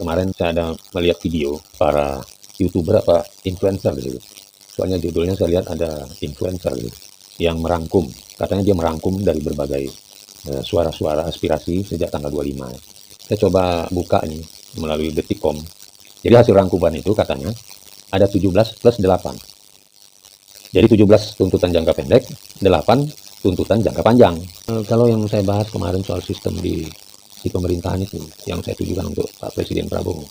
kemarin saya ada melihat video para YouTuber apa influencer gitu. Soalnya judulnya saya lihat ada influencer gitu, yang merangkum, katanya dia merangkum dari berbagai suara-suara aspirasi sejak tanggal 25. Saya coba buka nih melalui Detikcom. Jadi hasil rangkuman itu katanya ada 17 plus 8. Jadi 17 tuntutan jangka pendek, 8 tuntutan jangka panjang. Kalau yang saya bahas kemarin soal sistem di pemerintahan itu, yang saya tujukan untuk Pak Presiden Prabowo,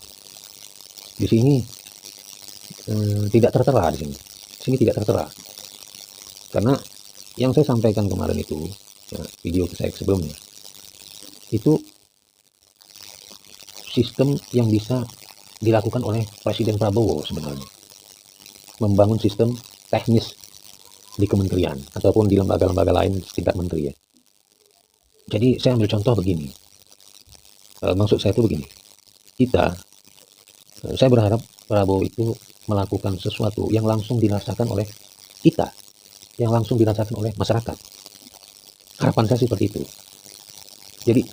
di sini tidak tertera di sini. Sini tidak tertera. Karena yang saya sampaikan kemarin itu, ya, video saya sebelumnya, itu sistem yang bisa dilakukan oleh Presiden Prabowo sebenarnya. Membangun sistem teknis di kementerian ataupun di lembaga-lembaga lain tingkat menteri ya. Jadi saya ambil contoh begini. Maksud saya itu begini. Saya berharap Prabowo itu melakukan sesuatu yang langsung dirasakan oleh kita, yang langsung dirasakan oleh masyarakat. Harapan saya seperti itu. Jadi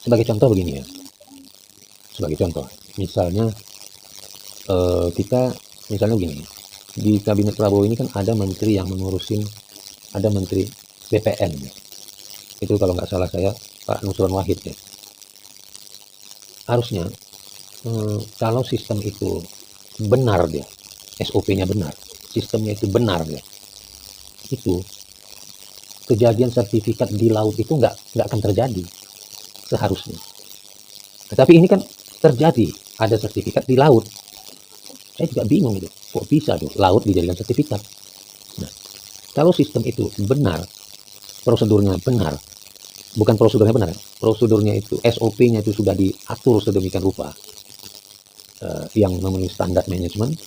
sebagai contoh begini ya. Sebagai contoh, misalnya misalnya begini. Di kabinet Prabowo ini kan ada menteri yang mengurusin, ada menteri BPN. Itu kalau nggak salah saya Pak Nusron Wahid ya. Harusnya kalau sistem itu benar dia, SOP-nya benar, sistemnya itu benar dia, itu kejadian sertifikat di laut itu nggak akan terjadi seharusnya. Tetapi ini kan terjadi, ada sertifikat di laut. Saya juga bingung gitu, kok bisa tuh laut dijadikan sertifikat. Nah, kalau sistem itu benar, prosedurnya benar, bukan prosedurnya benar, prosedurnya itu, SOP-nya itu sudah diatur sedemikian rupa, yang memenuhi standar manajemen,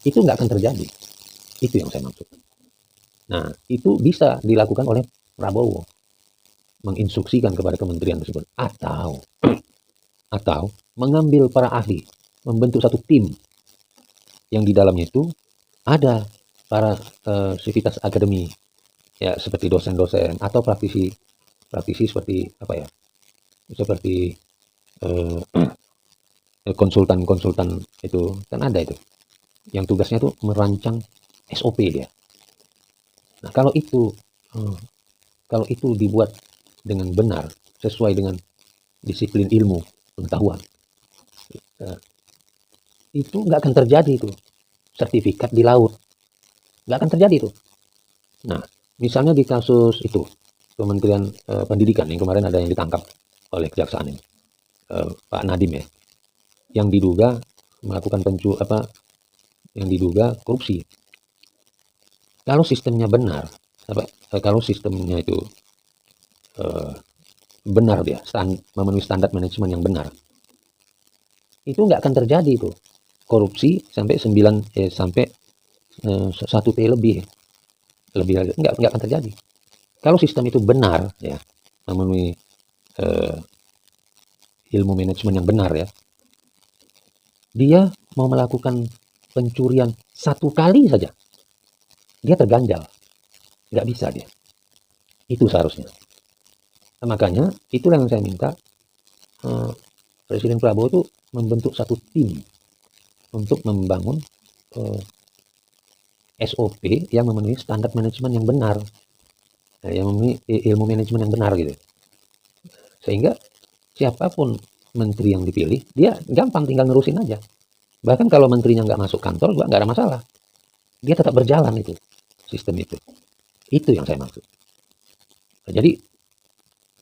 itu nggak akan terjadi. Itu yang saya maksud. Nah, itu bisa dilakukan oleh Prabowo, menginstruksikan kepada kementerian tersebut, atau mengambil para ahli, membentuk satu tim yang di dalamnya itu ada para sivitas akademi ya, seperti dosen-dosen atau praktisi seperti apa ya, seperti konsultan itu kan ada itu yang tugasnya itu merancang SOP dia. Nah, kalau itu dibuat dengan benar sesuai dengan disiplin ilmu pengetahuan, itu nggak akan terjadi itu sertifikat di laut, nggak akan terjadi itu. Nah, misalnya di kasus itu Kementerian Pendidikan yang kemarin ada yang ditangkap oleh kejaksaan ini, Pak Nadiem ya, yang diduga melakukan yang diduga korupsi. Kalau sistemnya benar, kalau sistemnya itu benar dia, memenuhi standar manajemen yang benar, itu nggak akan terjadi itu korupsi sampai 1 T lebih nggak akan terjadi. Kalau sistem itu benar ya, memenuhi ilmu manajemen yang benar ya, dia mau melakukan pencurian 1 kali saja dia terganjal, nggak bisa dia. Itu seharusnya. Nah, makanya itulah yang saya minta Presiden Prabowo itu membentuk satu tim untuk membangun SOP yang memenuhi standar manajemen yang benar, yang memenuhi ilmu manajemen yang benar gitu. Sehingga siapapun menteri yang dipilih, dia gampang tinggal nerusin aja. Bahkan kalau menterinya nggak masuk kantor juga nggak ada masalah. Dia tetap berjalan itu, sistem itu. Itu yang saya maksud. Nah, jadi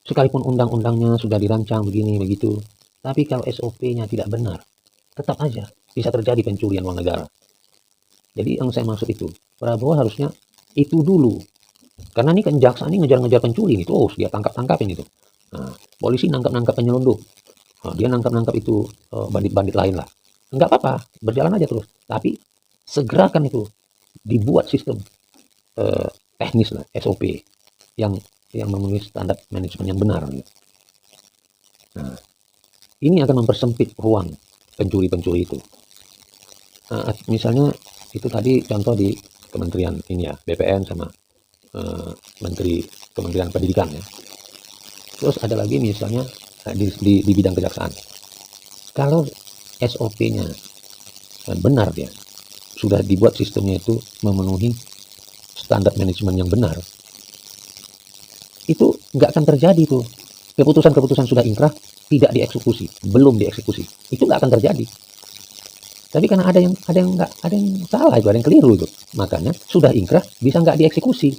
sekalipun undang-undangnya sudah dirancang begini begitu, tapi kalau SOP-nya tidak benar, tetap aja bisa terjadi pencurian uang negara. Jadi yang saya maksud itu, Prabowo harusnya itu dulu. Karena ini kan jaksa ini ngejar-ngejar pencuri nih, terus dia tangkap-tangkapin itu. Nah, polisi nangkap-nangkap penyelundup. Nah, dia nangkap-nangkap itu bandit-bandit lain lah. Enggak apa-apa, berjalan aja terus. Tapi segerakan itu dibuat sistem teknis lah, SOP yang memenuhi standar manajemen yang benar gitu. Nah, ini akan mempersempit ruang pencuri-pencuri itu. Nah, misalnya itu tadi contoh di kementerian ini ya, BPN sama Menteri Kementerian Pendidikan ya. Terus ada lagi misalnya di bidang kejaksaan. Kalau SOP-nya benar, dia sudah dibuat sistemnya itu memenuhi standar manajemen yang benar, itu nggak akan terjadi tuh keputusan-keputusan sudah inkrah tidak dieksekusi, belum dieksekusi, itu nggak akan terjadi. Tapi karena ada yang nggak, ada yang salah itu, ada yang keliru itu, makanya sudah inkrah bisa nggak dieksekusi,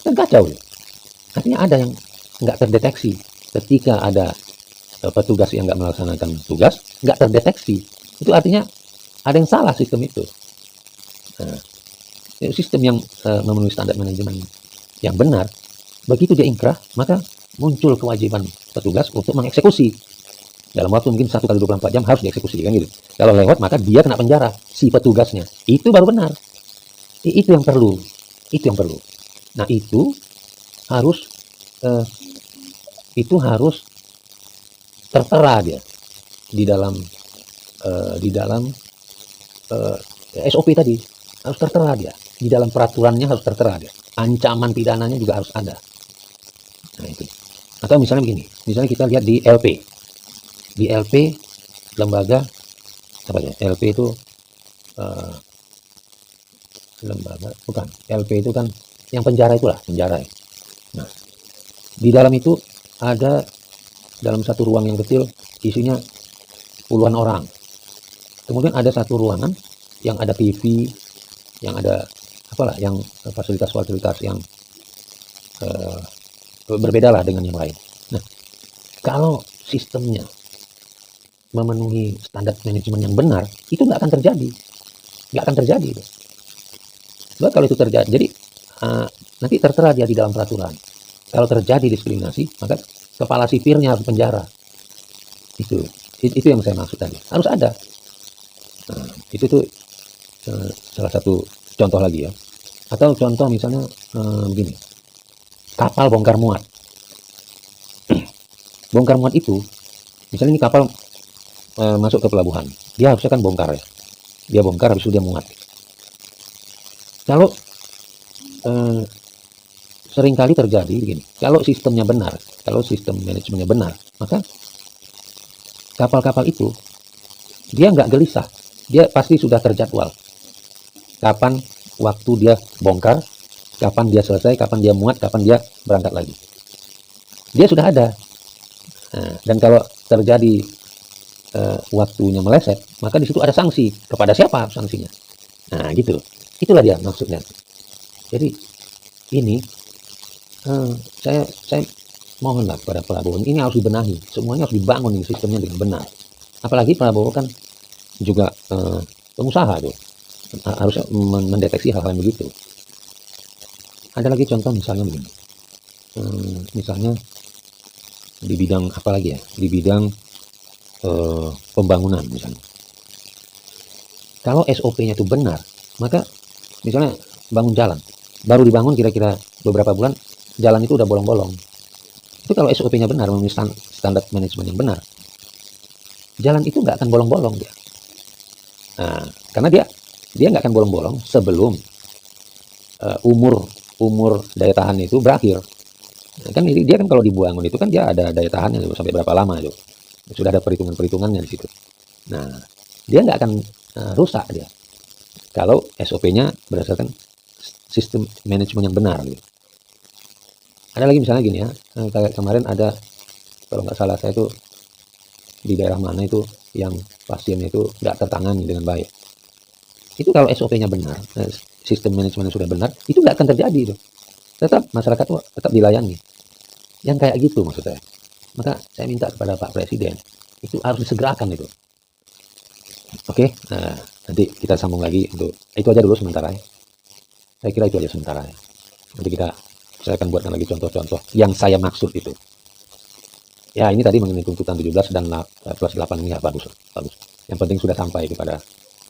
kan kacau ya. Artinya ada yang nggak terdeteksi ketika ada petugas yang nggak melaksanakan tugas, nggak terdeteksi, itu artinya ada yang salah sistem itu. Nah, sistem yang memenuhi standar manajemen yang benar, begitu dia inkrah, maka muncul kewajiban petugas untuk mengeksekusi. Dalam waktu mungkin 1 kali 24 jam harus dieksekusi, kan gitu. Kalau lewat, maka dia kena penjara, si petugasnya. Itu baru benar. Itu yang perlu. Itu yang perlu. Nah, itu harus tertera dia di dalam SOP tadi, harus tertera dia di dalam peraturannya, harus tertera dia, ancaman pidananya juga harus ada. Nah, itu. Atau misalnya begini, misalnya kita lihat di LP lembaga apa ya, LP itu lembaga, bukan, LP itu kan yang penjara, itulah penjara ya. Nah, di dalam itu ada, dalam satu ruang yang kecil isinya puluhan orang. Kemudian ada satu ruangan yang ada TV, yang ada apalah, yang fasilitas-fasilitas yang berbeda lah dengan yang lain. Nah, kalau sistemnya memenuhi standar manajemen yang benar, itu nggak akan terjadi. Nggak akan terjadi. Sebab kalau itu terjadi, jadi nanti tertera dia di dalam peraturan. Kalau terjadi diskriminasi, maka kepala sipirnya harus penjara. Itu yang saya maksud tadi. Harus ada. Nah, itu tuh salah satu contoh lagi ya. Atau contoh misalnya begini, kapal bongkar muat. Bongkar muat itu, misalnya ini kapal masuk ke pelabuhan, dia harusnya kan bongkar ya. Dia bongkar, habis itu dia muat. Kalau seringkali terjadi begini, kalau sistemnya benar, kalau sistem manajemennya benar, maka kapal-kapal itu dia nggak gelisah, dia pasti sudah terjadwal. Kapan waktu dia bongkar, kapan dia selesai, kapan dia muat, kapan dia berangkat lagi. Dia sudah ada. Nah, dan kalau terjadi waktunya meleset, maka di situ ada sanksi. Kepada siapa sanksinya? Nah, gitu. Itulah dia maksudnya. Jadi ini saya mohonlah kepada Prabowo, ini harus dibenahi. Semuanya harus dibangun ini sistemnya dengan benar. Apalagi Prabowo kan juga pengusaha tuh, harusnya mendeteksi hal-hal yang begitu. Ada lagi contoh misalnya begini, misalnya di bidang apa lagi ya, di bidang pembangunan misalnya. Kalau SOP-nya itu benar, maka misalnya bangun jalan, baru dibangun kira-kira beberapa bulan, jalan itu udah bolong-bolong. Itu kalau SOP-nya benar, memenuhi standar manajemen yang benar, jalan itu nggak akan bolong-bolong dia. Nah, karena dia nggak akan bolong-bolong sebelum umur daya tahan itu berakhir. Nah, kan dia kan kalau dibangun itu kan dia ada daya tahannya sampai berapa lama itu. Sudah ada perhitungan-perhitungannya di situ. Nah, dia nggak akan rusak dia kalau SOP-nya berdasarkan sistem manajemen yang benar gitu. Ada lagi misalnya gini ya, kayak kemarin ada, kalau nggak salah saya itu di daerah mana itu, yang pasiennya itu nggak tertangani dengan baik. Itu kalau SOP-nya benar, sistem manajemen sudah benar, itu nggak akan terjadi itu. Tetap masyarakat tuh tetap dilayani. Yang kayak gitu maksud saya. Maka saya minta kepada Pak Presiden, itu harus disegerakan itu. Oke, nanti kita sambung lagi untuk itu aja dulu sementara ya. Saya kira itu aja sementara ya. Nanti saya akan buatkan lagi contoh-contoh yang saya maksud itu. Ya, ini tadi mengenai tuntutan 17 dan plus 8 ini ya, bagus. Yang penting sudah sampai kepada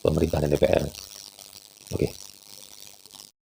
pemerintah dan DPR. Oke.